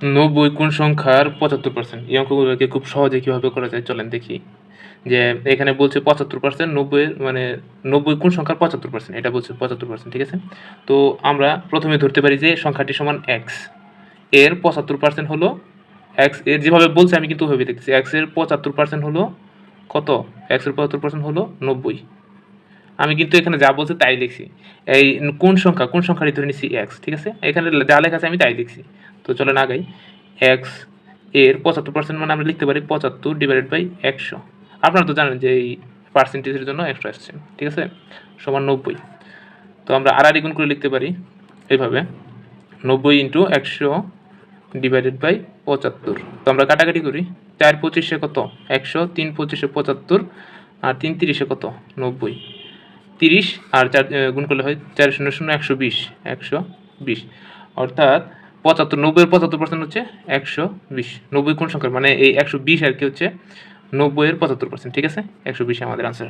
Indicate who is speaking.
Speaker 1: 90 কোন সংখ্যার 75%? এই অঙ্কগুলোকে খুব সহজে কিভাবে করা যায় চলেন দেখি। যে এখানে বলছে 75% 90 এর মানে 90 কোন সংখ্যার 75%? এটা বলছে 75%, ঠিক আছে? তো আমরা প্রথমে ধরতে পারি যে সংখ্যাটি সমান x, এর 75% হলো x এর যেভাবে বলছে আমি কিন্তু ওইভাবে লিখতেছি। x এর 75% হলো কত? x এর 75% হলো 90। আমি কিন্তু এখানে যা বলছে তাই লিখছি। এই কোন সংখ্যাটি ধরে নিচ্ছি x, ঠিক আছে? এখানে যা লেখা আছে আমি তাই লিখছি। তো চলেন আগাই। x এর 75% মানে আমরা লিখতে পারি 75/100। আপনারা তো জানেন যে এই পার্সেন্টেজের জন্য 100 আসছে, ঠিক আছে? সমান 90। তো আমরা আড়াআড়ি গুণ করে লিখতে পারি এইভাবে 90 × 100 / 75। তো আমরা কাটাকাটি করি। 4 25 কত? 100, 3 25 75 আর 3 30 কত? 90। 30 আর 4 গুণ করলে হয় 4 0 0 120, 120 অর্থাৎ 75 90 এর 75% হচ্ছে 120। 90 কোন সংখ্যার মানে এই 120 আর কি হচ্ছে 90 এর 75%, ঠিক আছে? 120 আমাদের আনসার।